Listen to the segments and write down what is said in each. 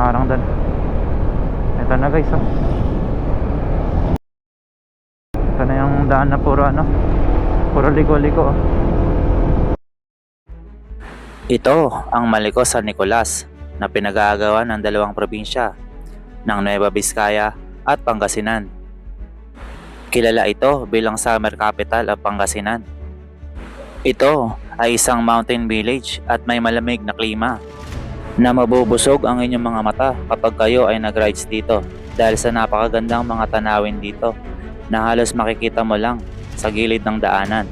harang doon. Ito na guys, oh. Ito na yung daan na puro ano, puro liko-liko, oh. Ito ang Maliko San Nicolas na pinag-aagawan ng dalawang probinsya ng Nueva Vizcaya at Pangasinan. Kilala ito bilang summer capital of Pangasinan. Ito ay isang mountain village at may malamig na klima na mabubusog ang inyong mga mata kapag kayo ay nag-rides dito dahil sa napakagandang mga tanawin dito na halos makikita mo lang sa gilid ng daanan.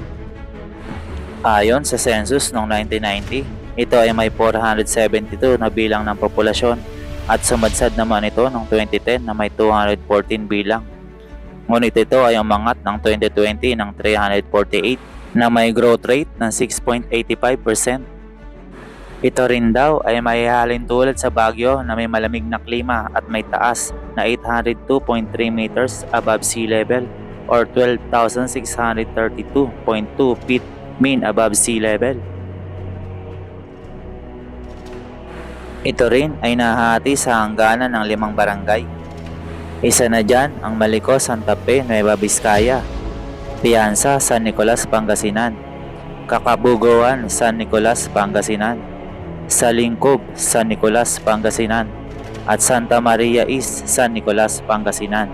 Ayon sa census noong 1990, ito ay may 472 na bilang ng populasyon at sumadsad naman ito noong 2010 na may 214 bilang. Ngunit ito ay umangat ng 2020 ng 348 na may growth rate ng 6.85%. Ito rin daw ay maihalin tulad sa Baguio na may malamig na klima at may taas na 802.3 meters above sea level or 12,632.2 feet mean above sea level. Ito rin ay nahati sa hangganan ng 5 barangay. Isa na dyan ang Maliko, Santa Fe, Nueva Vizcaya, Piansa, San Nicolas, Pangasinan, Kakabugoan, San Nicolas, Pangasinan, Salingkub, San Nicolas, Pangasinan, at Santa Maria East, San Nicolas, Pangasinan.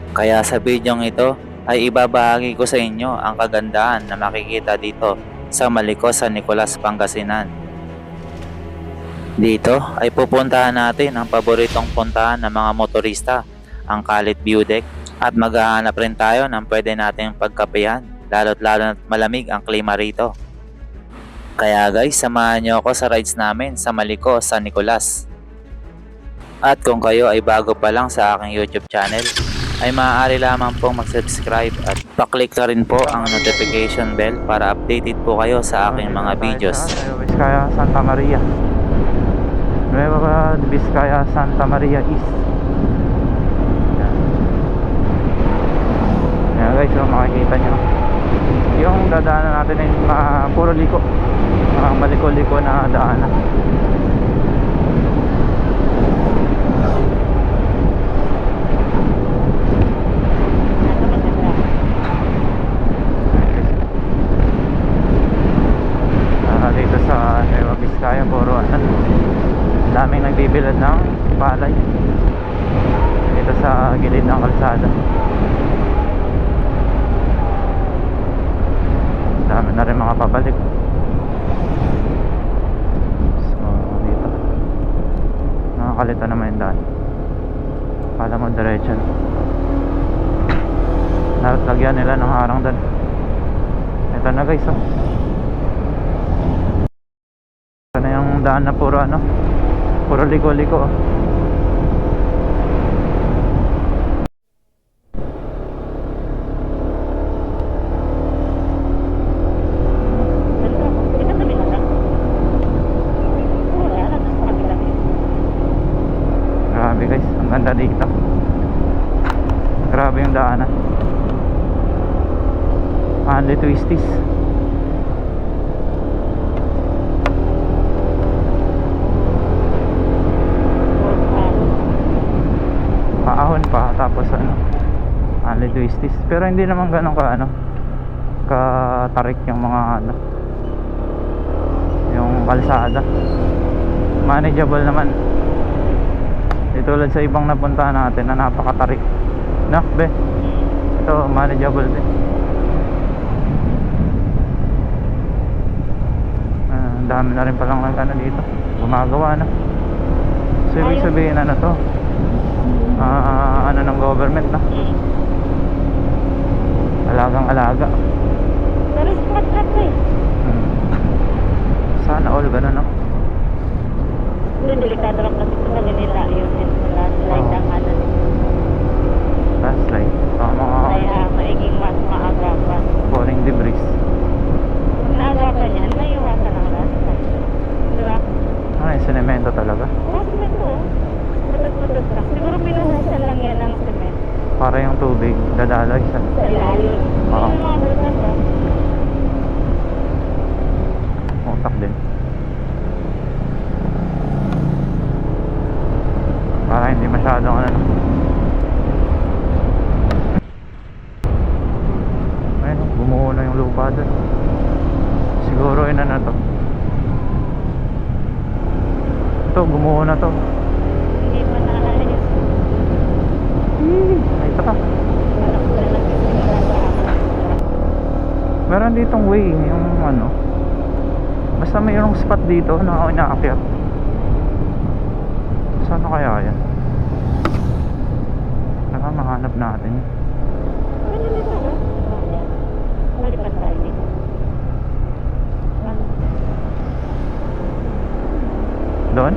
Kaya sa bidyong ito ay ibabahagi ko sa inyo ang kagandahan na makikita dito sa Maliko, San Nicolas, Pangasinan. Dito ay pupuntahan natin ang paboritong puntahan ng mga motorista, ang Calit View Deck, at maghahanap rin tayo ng pwede nating pagkapehan, lalo't lalo na't malamig ang klima rito. Kaya guys, samahan nyo ako sa rides namin sa Maliko, San Nicolas. At kung kayo ay bago pa lang sa aking YouTube channel, ay maaari lamang pong mag-subscribe at paklik na rin po ang notification bell para updated po kayo sa aking mga videos. Nueva Vizcaya, Santa Maria. Nueva Vizcaya, Santa Maria East. Yan guys, so makikita nyo yung dadaanan natin ay puro liko, maliko-liko na daanan. Dito sa Nueva Vizcaya, puro daming nagbibilad ng palay dito sa gilid ng kalsada. Dami na rin mga pabalik. So dito nakakalita naman yung daan. Kala mo diretso, dapat lagyan nila ng harang doon. Ito na guys, oh. Ito na yung daan na puro ano, puro liko-liko, oh. Grabe guys, ang ganda dito. Grabe yung daanan. Only twisties. Paahon pa, tapos ano, only twisties. Pero hindi naman ganun ka ano, katarik yung mga ano, yung kalsada. Manageable naman. Di tulad sa ibang napuntahan natin na napakatarik. No, be? Ito, manageable din. Ang dami na rin palang ano dito, gumagawa na. So ibig sabihin ano to, ano ng government na, alagang alaga. Pero spot eh. Sana all ganun, no? Yung delikado lang kasi sa kanila yun flashlight ang ano. Flashlight. Kaya maiging mas maagapan. Falling debris. Kung naagapan yan, may iwasan ang flashlight. Diba? Ano yung sinemento talaga? Oo, semento. Putot-putot lang. Siguro pinuhusan lang yan ng semento. Para yung tubig Dadaloy siya. Sa ilalim. Oo. Yung mga butas, ah. Utak din. Para hindi masyadong ano. Ayun, bumuo na yung lupa doon. Siguro ina na to. Ito, bumuo na to. Hindi pa naalis. Ay, ito ka. Walang wala lang yung sinasama. Meron ditong way, yung ano. Basta mayroong spot dito na inaakyat. Saan na kaya yan? Saka mahanap natin. Ano dito, no? Malipat tayo dito. Doon?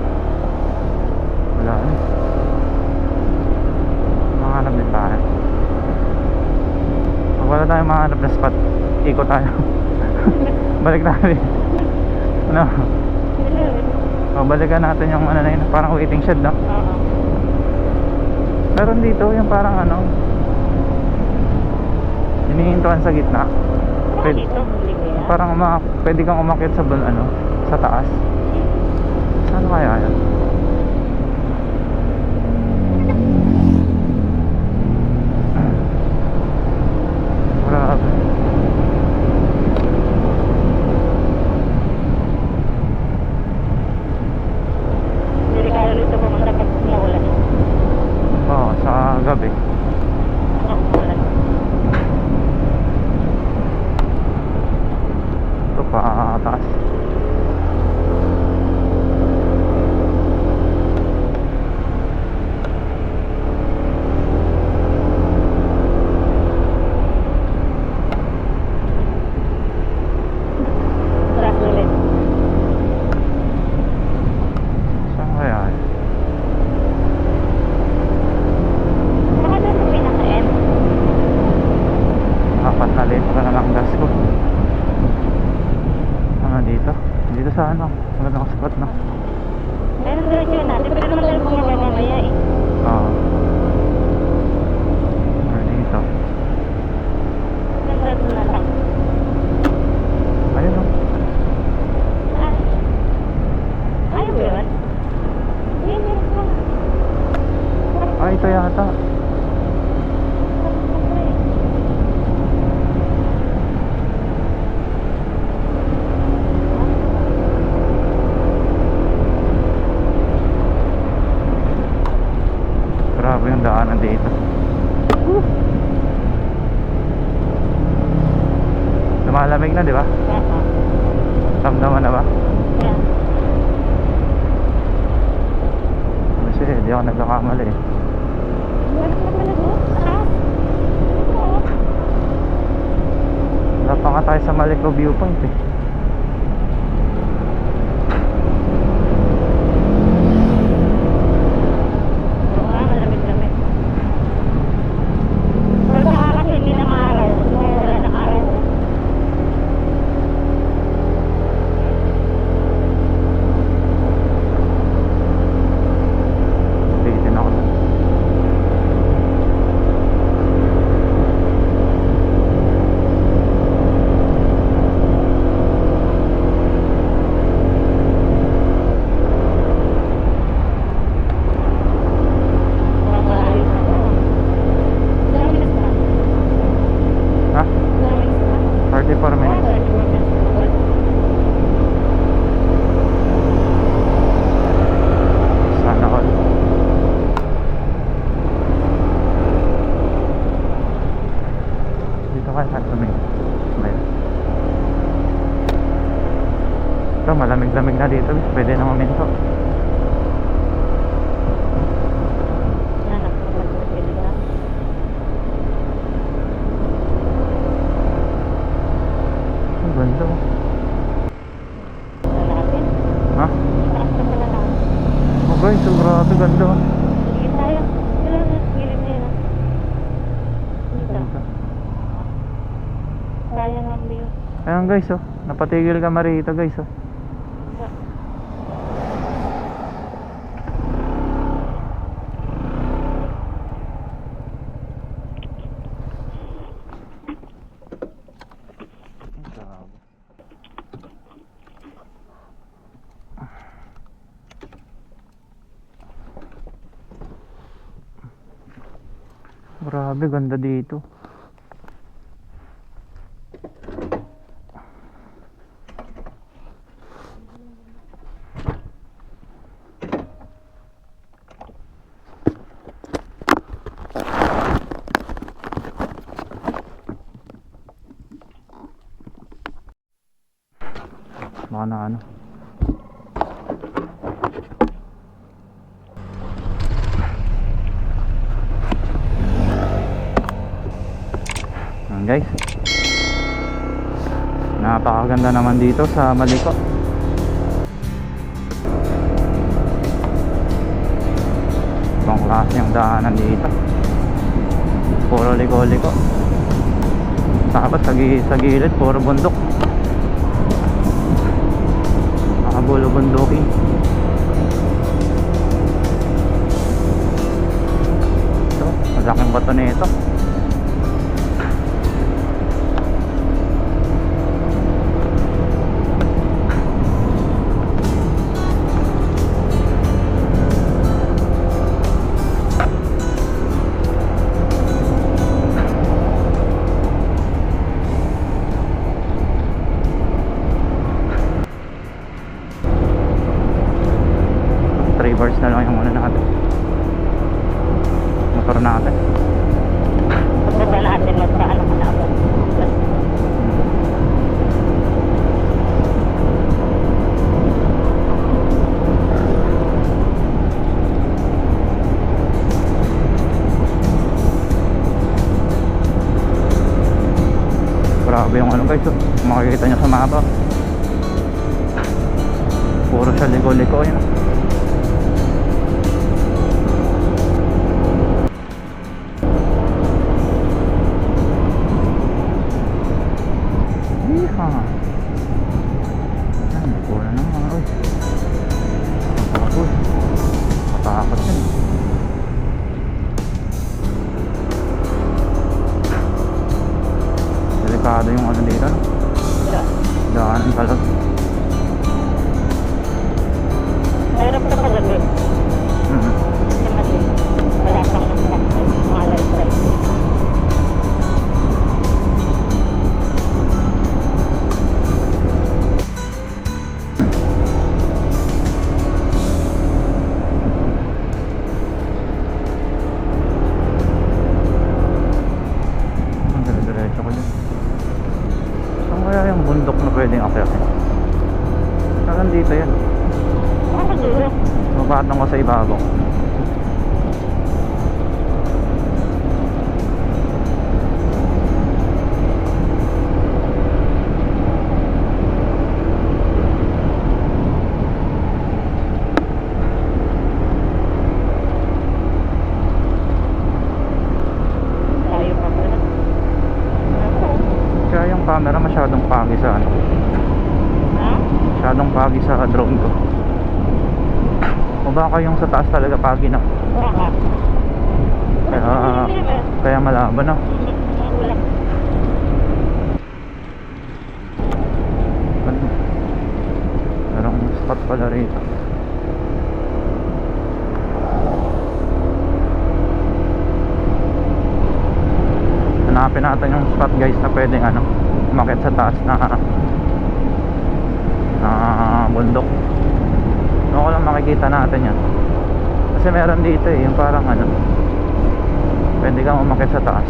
Wala na. Mahanap din tayo. Pag wala tayong mahanap na spot, ikot tayo. Balik tayo. Ano? O, balikan natin yung ano na yun, parang waiting shed, no? Oo. Meron dito yung parang ano, hinihintuan sa gitna. Pwede, Dito, huli ko yan. parang pwede kang umakyat sa ano, sa taas. Saan kaya yan? Grabe. Delikado dito pumunta pag umuulan. Oo, sa gabi. Umuulan. Ito pa taas. Tras ulit. Saan kaya yan? Baka doon sa pinaka-end. Apat na litro na lang gas ko. Ano dito? Dito sa ano? Magandang spot, no? Meron diretso natin. Pero naman tayo bumaba mamaya eh. Oo. Or dito. Nandito na lang. Ayun, no? Ah. Ayaw ba yun? Hindi, meron pa. Ah, ito yata. Grabe yung daanan dito. Lumalamig na, di ba? Oo. Ramdaman na ba? Yan. Kasi di ako nagkakamali eh. Meron pa pala doon. Ah. Oo. Wala pa nga tayo sa Maliko viewpoint eh. Oo nga, malamig-lamig. Pero baka kasi hindi na maaraw. Wala ng araw. Titin ako na. Mukhang maayos na to. Ilang minutes pa? Ha? Ilang minutes pa? 34 minutes. 34 minutes. Sana all. Dito kaya saan tumingin? Mayroon. Ito, malamig-lamig na dito. Pwede na maminto. Yan, nakapagpapagpapagpapag na. Ang ganda. Oh. Wala natin. Ha? Taas na pala natin. Okay, so grabe ganda. Oh. Sige tayo. Ilan na, gilid na yun. Dito. Ganda. Sayang ang view. Ayan guys, oh. Napatigil ka marito guys, oh. Grabe, ganda dito. Baka na ano. Ayan guys, napakaganda naman dito sa Maliko. Ibang klase yung daanan dito, puro liko-liko. Tapos sa gilid puro bundok, nakabulo bundukin. Ito, malaking bato na ito. Bars na lang yung muna natin, motor natin. Pagpunta natin magpaano ka na ako. Grabe yung ano guys, makikita nyo sa mapa, puro siya liko-liko yun. Ayan, puro na mga oy. Tapos matakot yun. Delikado yung ano dito, no? Daanan talaga. Mayroon ka pagabi. Kasi wala pang mga light. Yung bundok na pwedeng akyatin, saan dito yan? Ako dito. Mapatong ko sa ibabaw. Tayo pa pala. Kaya yung camera masyadong pagi sa ano, Ha? masyadong pagi sa drone ko. O baka yung sa taas talaga pagi na, Baka. kaya malaban na. Wala. Merong spot pala rito. Hanapin natin yung spot guys na pwedeng ano, umakyat sa taas na bundok. Doon ko lang makikita natin yan. Kasi meron dito eh, yung parang ano, pwede kang umakyat sa taas.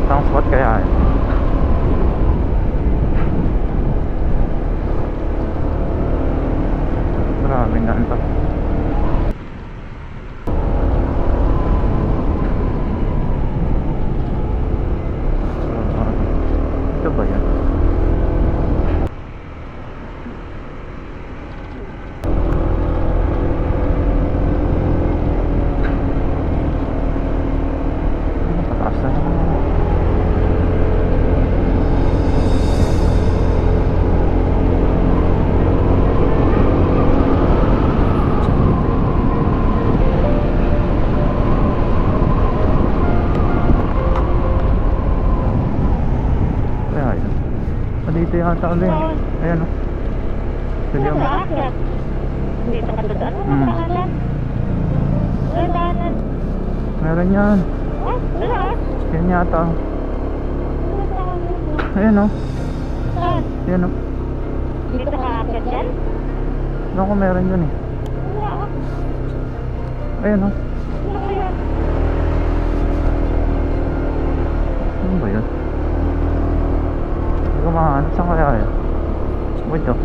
Saan spot kaya eh? Maraming ganito. Ito ba yan? Pataas na naman. Dito yata ulit. Ayan o. Pwede ako. Dito ka doon. Ano Mm. pangalan? May daanan. Meron yan. Ah, wala ah. Yan yata. Wala daanan. Ayan o. Saan? Ayan o. Dito ka akit yan? Alam ko meron dyan eh. Wala ah. Ayan o. Wala ka yan. Ano ba yun? Hindi ko mahanap. Saan kaya yun? Wait o.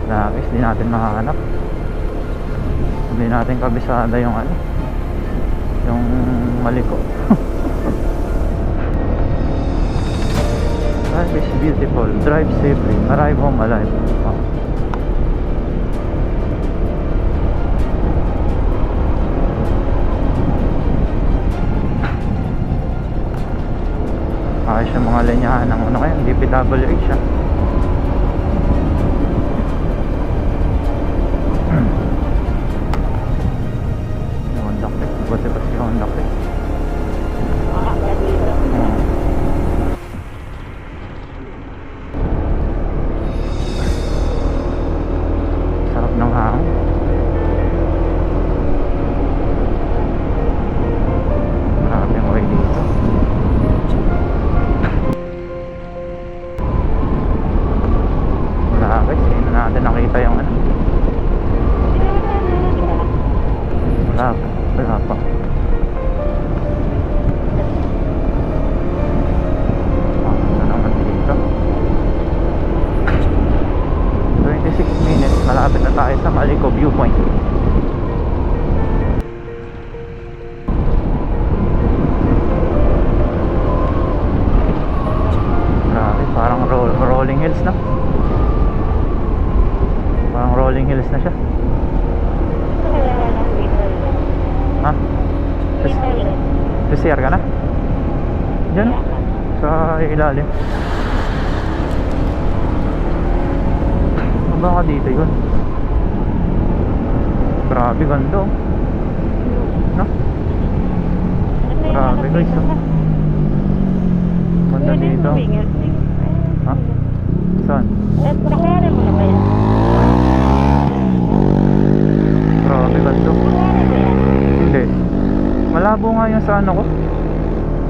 Lapis, di natin mahanap. Hindi natin kabisada yung ano, yung maliko. Life is beautiful, drive safely, arrive home alive. Oh. Ayos yung mga linyahan ng ano kaya, DPWH ah. Buti pa si Honda ko eh. Makakit dito. Sarap ng hangin. Maraming way dito. Wala guys, hindi na natin nakita yung ano. Wala pa. Wala pa. Ano naman dito? 26 minutes, malapit na tayo sa Maliko Viewpoint. Grabe, parang rolling hills na. Parang rolling hills na siya. Ha? CR ka na? Diyan? Sa ilalim. Baka dito yun. Grabe, ganda oh. No? Grabe guys oh. Ganda dito. Ha? Saan? Nakuha mo na ba yan? Grabe, ganda. Hindi. Malabo nga yung sa ano ko.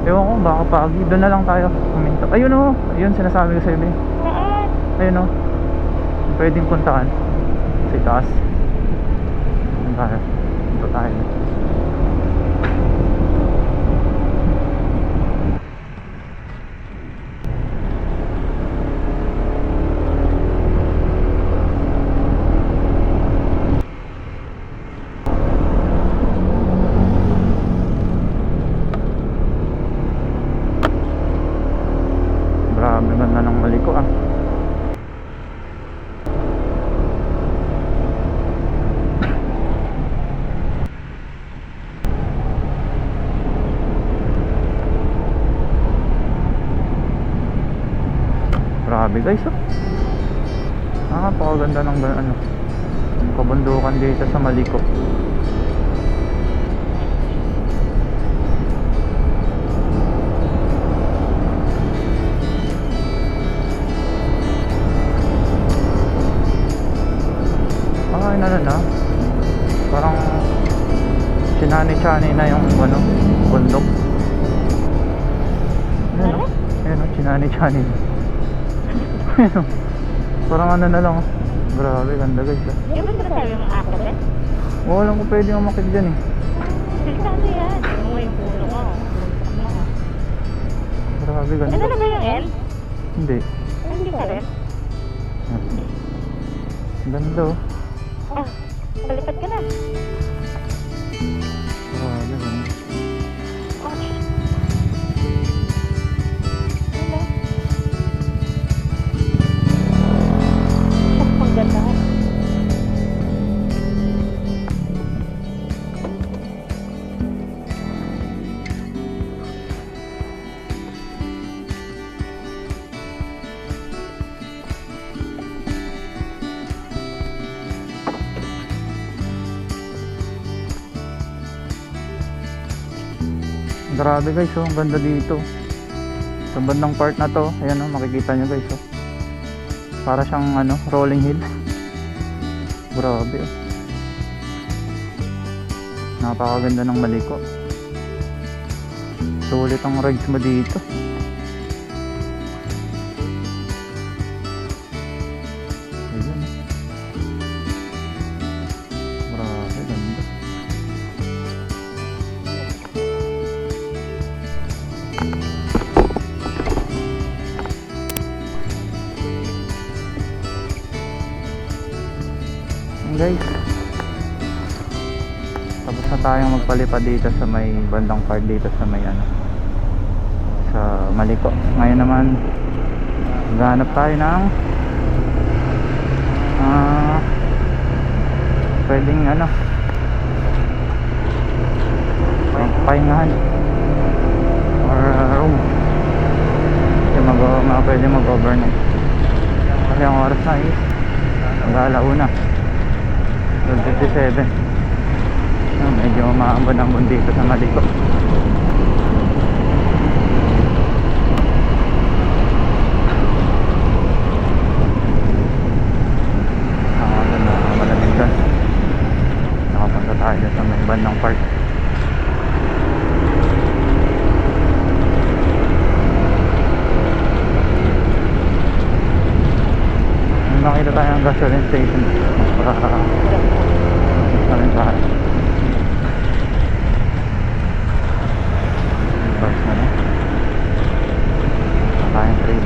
Ewan ko, baka pagi. Doon na lang tayo kuminto. Ayun o. Ayun, sinasabi ko sa iyo. Saan? Ayun o. Pwedeng puntaan. Sa itaas. Doon tayo. Punto tayo. Grabe ganda ng Maliko ah. Grabe guys oh. Napakaganda ng ano, yung kabundukan dito sa Maliko. Ano na, parang sinani-chani na yung ano, bundok. Ayun o, ayun o, sinani-chani na. Ayun o, parang ano na lang o. Grabe, ganda guys ah. Di ba sinasabi yung ako ba? Oo, alam ko pwede umakit dyan eh. Sinasabi yan. Yung may puno ko. Grabe, ganda. Ano na ba yung L? Hindi. Hindi ka rin. Ganda oh. Ah, palipat ka na. Grabe, ganda. Ouch. Ano? Ang ganda. Grabe guys oh, ang ganda dito. Sa bandang part na to, ayan oh, makikita nyo guys oh. Para siyang ano, rolling hills. Grabe oh. Napakaganda ng Maliko. Sulit ang rides mo dito. Ayan. Grabe, ganda. Guys, tapos na tayong magpalipad dito sa may bandang part dito sa may ano, sa Maliko. Ngayon naman maghanap tayo ng pwedeng ano, pahingahan or room kasi pwede mag overnight kasi ang oras na is mag-alauna 12:57. Medyo maambon-ambon dito sa Maliko. Malamig doon. Nakapunta tayo sa may bandang park. May makita tayo ng gasoline station para rin tayo. Bus na na. Tayong train.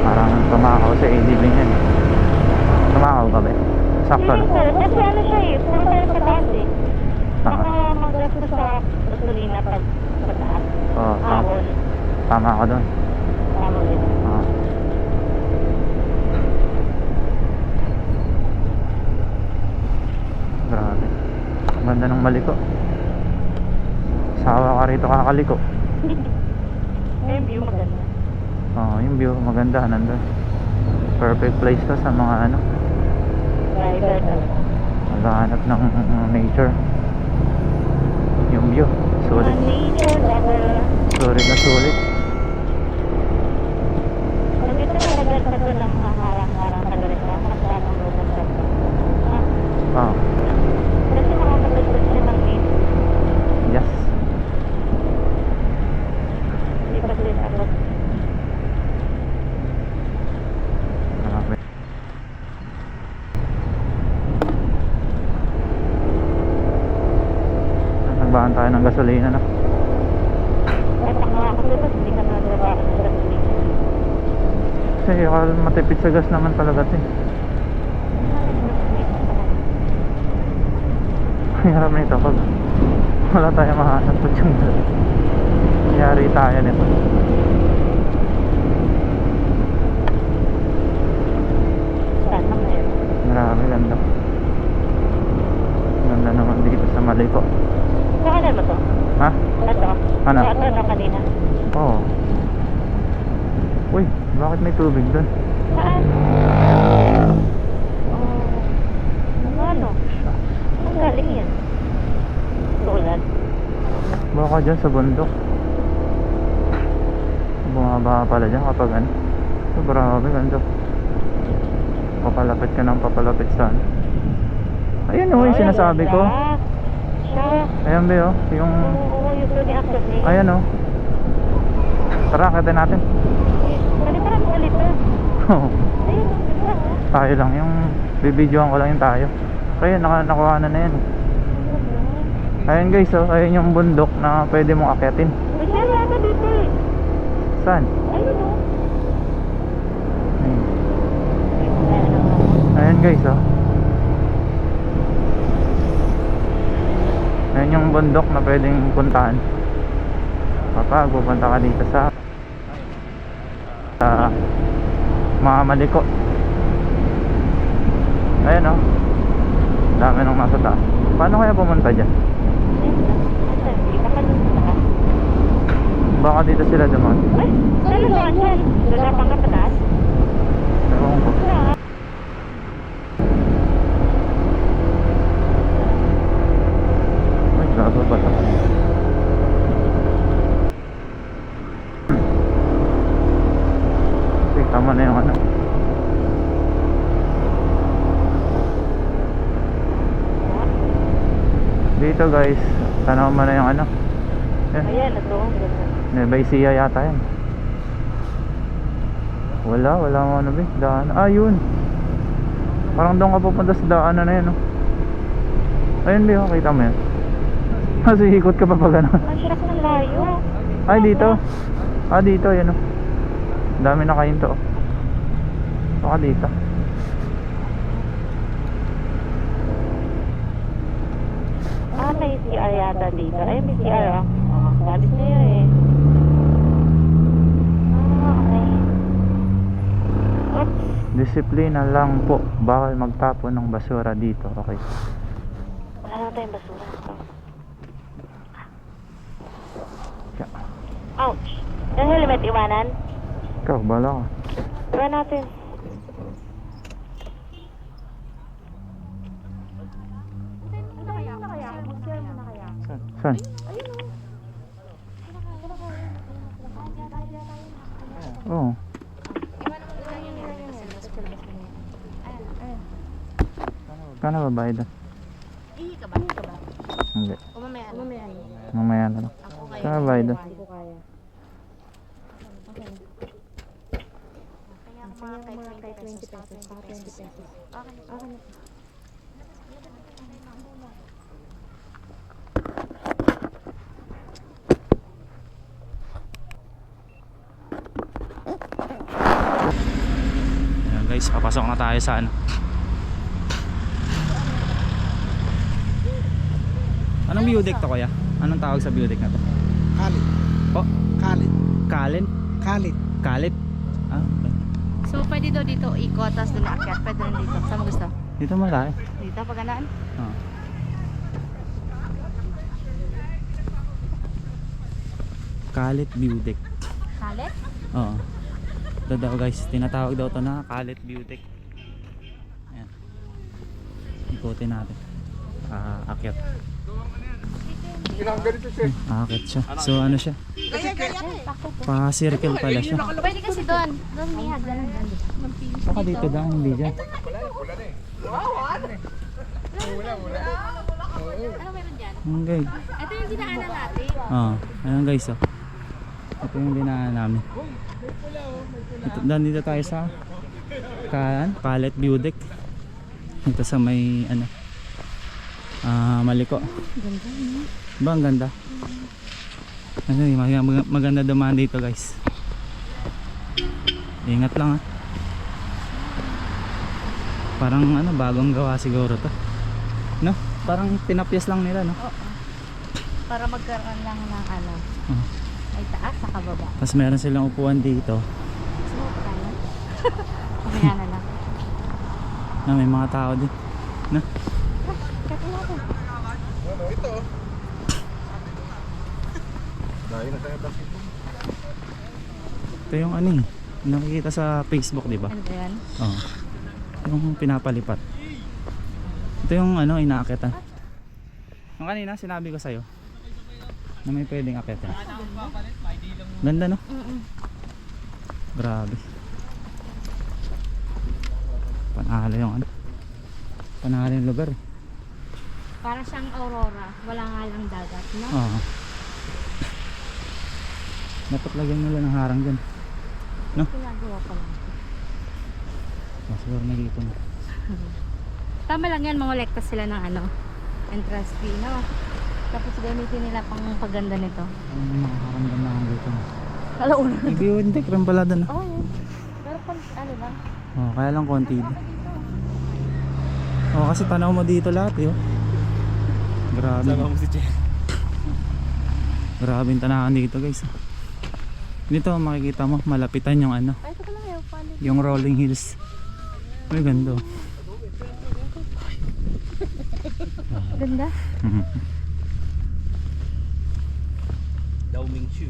Parang tumakaw sa ADB niyan. Tumakaw ka ba? Sakto lang. Kasi ano siya eh, puro tayo pataas eh. Tama. Baka mag-gasto sa gasolina pag pataas. Oo, Ahon. tama ako doon. Tama rin. Grabe. Ang ganda ng Maliko. Sawa ka rito kakaliko. May view maganda. Yung view maganda nandun. Perfect place to sa mga ano, Driver talaga. maghahanap ng nature. Yung view sulit. Nature lover. Sulit na sulit. Pag ito talaga sa doon ang harang-harang talaga siya. Magkakang lugar sa doon. Kasi makakapagod siya ng aim. Yes. Hindi pa sila sabot. Grabe. Nagbahan tayo ng gasolina na. Kahit ang mga kapatid, hindi ka nagawa ng gasolina. Kasi matipid sa gas naman talaga ito eh. Hirap nito pag wala tayong mahanap po yung nangyari tayo nito. Sana meron. Grabe ganda. Ganda naman dito sa Maliko. Saan mo to? Ha? Ito? Ano? Ito kanina. Oo. Uy, bakit may tubig doon? Saan? Ano? Ang galing yan. Tulad. Baka dyan sa bundok. Bumaba pala dyan kapag ano. So, grabe ganda. Papalapit ka ng papalapit sa ano. Ayun oh, yung sinasabi ko. Siya. Ayan ba oh, yung... Oo, yung tuloy access niya. Ayan oh. Tara, akitin natin. Tara, malito. Ayun, diba? Tayo lang yung... Bibidyoan ko lang yung tayo. Kaya nakuha na yan. Ayun guys oh, ayun yung bundok na pwede mong akitin. May sala ka dito eh. Saan? Ayun o. Ayun guys oh. Ayun yung bundok na pwedeng puntahan. Kapag pupunta ka dito sa mga Maliko. Ayun oh. Dami nung nasa taas. Paano kaya pumunta dyan? Baka dito sila dumaan. Ay, saan doon yan? Doon pang kapataas? Ewan ko. Ay, gago ba ito? dito guys. Tanaw mo na yung ano. Ayan, ito. Nueva Ecija yata yan. Wala mo ano ba? Daan. Ah, yun. Parang doon ka pupunta sa daanan na yan, no? Ayun ba, kita mo yan? Kasi ikot ka pa pa gano'n. Ang sarap ng layo. Ay, dito. Ah, dito, yan, no? Dami na kain to. Baka dito. Ah, may CR yata dito. Ay, may CR, oh. Oh, sabi sa'yo, eh. Ah, okay. Oops. Disiplina lang po. Bawal magtapon ng basura dito. Okay. Wala na tayong basura. Ito. Ouch. Yung helmet iwanan? Ikaw, bala ka. Iwan natin. Saan? Oo. Kano ba bayad doon? Hindi. Mamaya na lang. Kano ba bayad doon? Ayan guys, papasok na tayo sa ano. Anong view deck to kuya? Anong tawag sa view deck na to? Kalit. Po? Kalit. Kalin? Kalit. Kalit? Ah, okay. So pwede daw dito ikot, tapos doon aakyat. Pwede rin dito. Saan mo gusto? Dito malaki. Dito, pagganaan? Oh. Kalit view deck. Kalit? Oo. Ito daw guys, tinatawag daw to na Kalit view deck. Ayan. Ikutin natin. Akyat. Akyat siya. So ano siya? Pa-circle pala siya. Pwede kasi doon. Doon may hagdan. Baka dito daw, hindi dyan. Ano meron dyan? Okay. Ito yung dinaanan natin. Oo. Ayan guys oh. Ito yung dinaan namin. Dito tayo sa Kalit view deck. Ito sa may ano Maliko. Ganda, no? Ba ang ganda? Ano maganda dumaan dito guys. Ingat lang ah. Parang ano bagong gawa siguro to. No? Parang tinapyas lang nila no? Oo. Para magkaroon lang ng ano. May taas sa kababa. Tapos meron silang upuan dito. Gusto mo pa tayo? Kumaya na lang. Na may mga tao din. No? Kaya natin. Ito. Dahil na tayo bakit. Ito yung ano eh. Nakikita sa Facebook di ba? Ano ba yan? Oo. Yung pinapalipat. Ito yung ano inaakitan. Yung kanina sinabi ko sa'yo na may pwedeng akitan. Ganda no? Grabe. Panalo yung ano. Panalo yung lugar eh. Para siyang aurora. Wala nga lang dagat, no? Oo. Dapat lagyan nila ng harang dyan. No? Ginagawa pa lang. Siguro na dito na. Tama lang yan, mangolekta sila ng ano, entrance fee, no? Tapos gamitin nila pang paganda nito. Ang makakaranggan na dito na. Kalauna. Hindi, kram pala doon. Oo, yun. Pero pang ano lang. Oh, kaya lang konti din. Oh, kasi tanaw mo dito lahat, eh. Oh. Grabe. Sama mo si Jen. Grabe yung tanahan dito, guys. Dito makikita mo, malapitan yung ano, Ay, ito ka lang yun. Paano? yung rolling hills. May ganda. Oh. Ganda. Daoming Chu.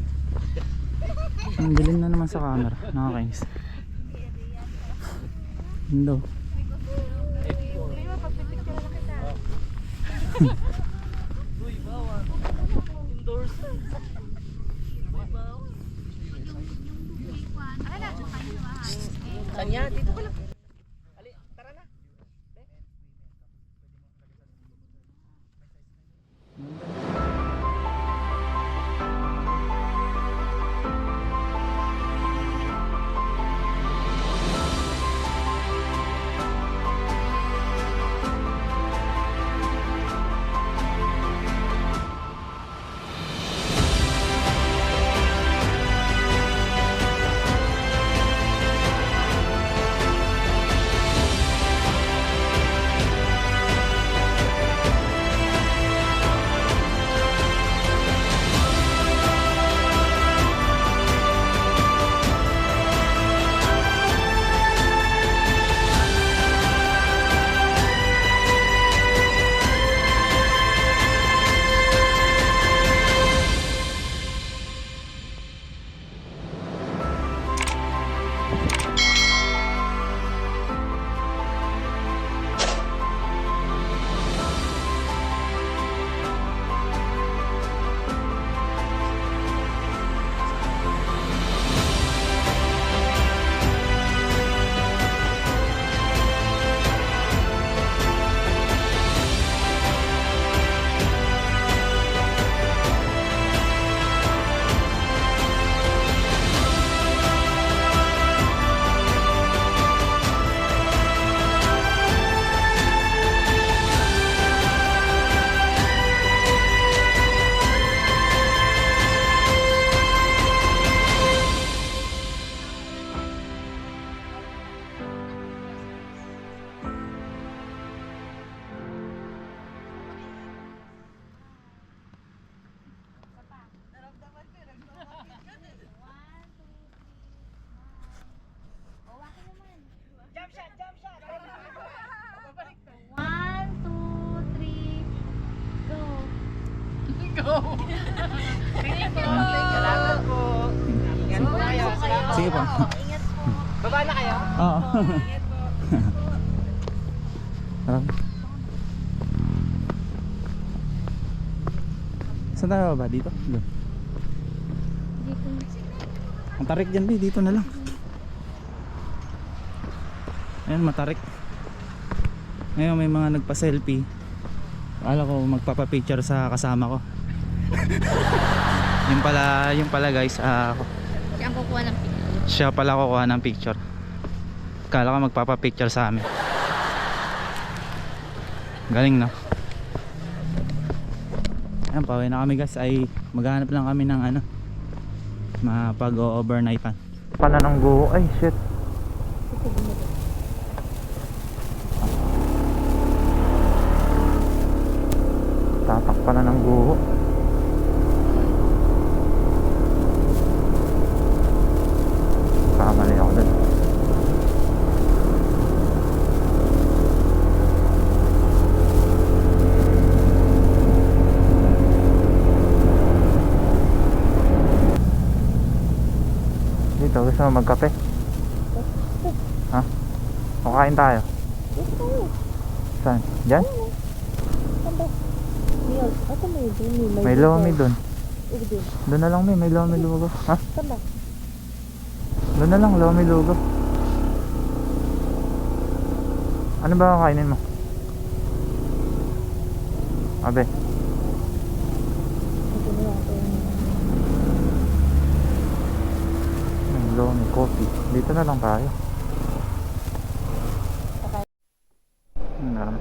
Ang dilim na naman sa camera. Nakakainis. Ganda. Oh. Kanya, dito ka lang. Salamat po. Ingat po kayo. Salamat. Sige po. Baba na kayo? Oo. Tara. Saan tayo ba? Dito? Doon. Dito. Ang tarik dyan, Bi. Dito na lang. Ayan, matarik. Ngayon may mga nagpa-selfie. Akala ko magpapa-picture sa kasama ko. Yung pala guys, Siya ang kukuha ng picture. siya pala kukuha ng picture. Akala ko magpapa-picture sa amin. Galing, no? Ayan, pauwi na kami guys. Ay maghanap lang kami ng ano, mapag-overnightan. Panananggo. Ay shit. Tatakpan na ng guho. Kamali ako dun. Dito, gusto mo magkape? Ha? O kain tayo? Saan? Diyan? May lomi dun. Doon na lang, may lomi lugo. Ha? Doon na lang, lomi lugo. Ano ba ang kainin mo? Abe. May lomi, coffee. Dito na lang tayo. Naram.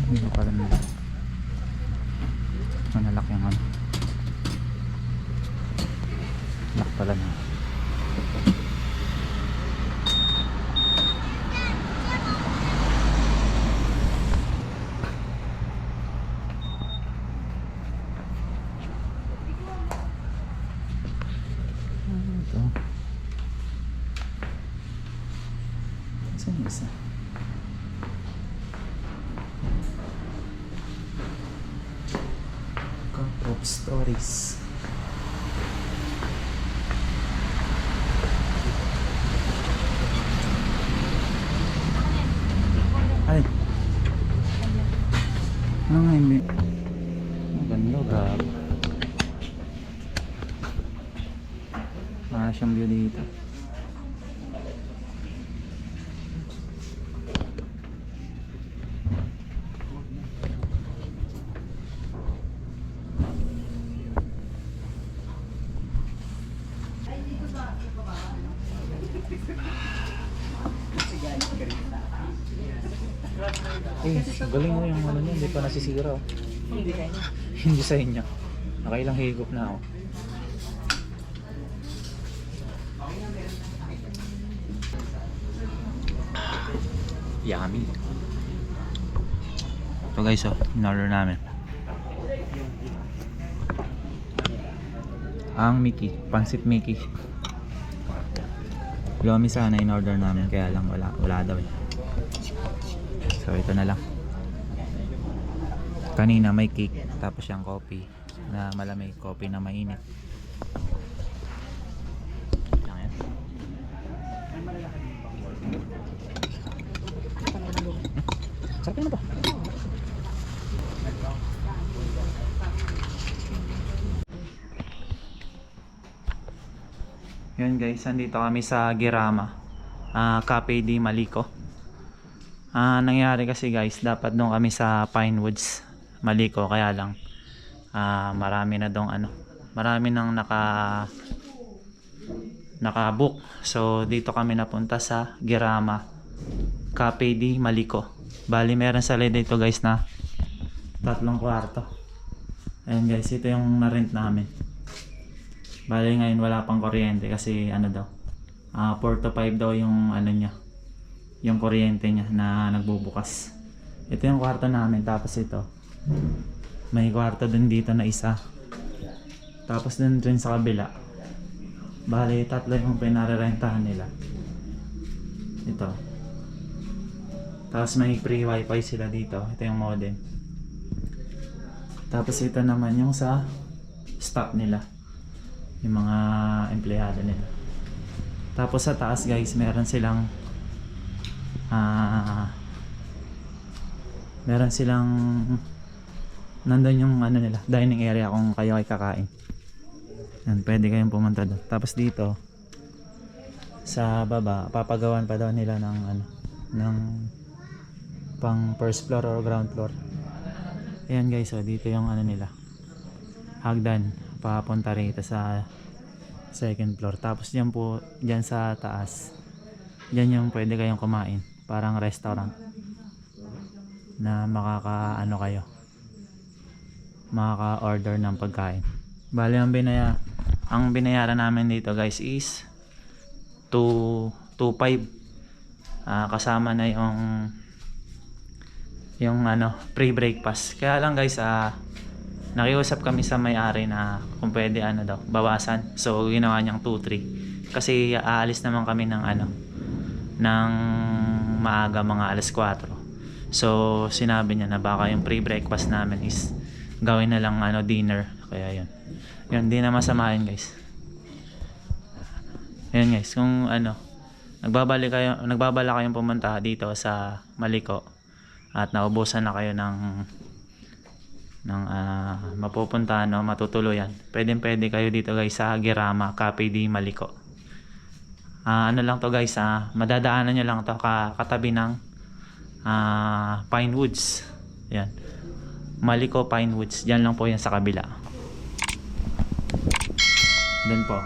Hindi pala nila. Manalak yung ano. Lock pala na. Ito. Saan yung isa? Cup of Stories. Ay. Ano nga hindi? Ang ganda, grabe. Siyang view dito. Galing mo yung ano niya, hindi pa nasisira. Oh. Hindi sa inyo. Nakailang higop na ako. Yummy. Ito guys, oh, in-order namin. Ang Mickey, pansit Mickey. Lomi sana in-order namin, kaya lang wala daw eh. So ito na lang. Kanina may cake, tapos yung coffee na malamig, coffee na mainit. Lang yan. Sarap na ba? Yun guys, andito kami sa Girama, Cafe di Malico. Nangyari kasi guys, dapat doon kami sa Pinewoods, Malico, kaya lang marami na dong marami nang nakabook. So dito kami napunta sa Girama, Cafe di Malico. Bali meron sila dito guys na 3 kwarto. Ayan guys, ito yung na-rent namin. Bali ngayon wala pang kuryente kasi daw 4 to 5 daw yung niya, yung kuryente niya na nagbubukas. Ito yung kwarto namin, tapos ito. May kwarto din dito na isa. Tapos dun rin sa kabila. Bali, 3 yung pinarerentahan nila. Ito. Tapos may free wifi sila dito. Ito yung modem. Tapos ito naman yung sa staff nila. Yung mga empleyado nila. Tapos sa taas guys, meron silang nandun yung ano nila, dining area kung kayo ay kakain. Yan, pwede kayong pumunta doon. Tapos dito sa baba, papagawan pa daw nila ng ano, ng pang first floor or ground floor. Ayan guys, so dito yung ano nila, hagdan papunta rito sa second floor. Tapos dyan po, dyan sa taas, dyan yung pwede kayong kumain, parang restaurant na makaka-ano kayo, makaka-order ng pagkain. Bali ang binayaran namin dito guys is 2.5, kasama na yung ano, free breakfast. Kaya lang guys, nakiusap kami sa may-ari na kung pwede ano daw, bawasan. So ginawa niyang 2.3 kasi aalis naman kami ng ano, ng maaga, mga alas 4. So sinabi niya na baka yung free breakfast namin is gawin na lang ano, dinner. Kaya yun, di na masamahin guys. Ayan guys, kung ano, nagbabala kayong pumunta dito sa Maliko at naubusan na kayo ng mapupuntahan, no, matutuluyan, pwede kayo dito guys sa Girama Cafe di Maliko. Ano lang to guys, madadaanan nyo lang to katabi ng Pine Woods. Yan, Maliko Pine Woods, dyan lang po yan sa kabila. Doon po.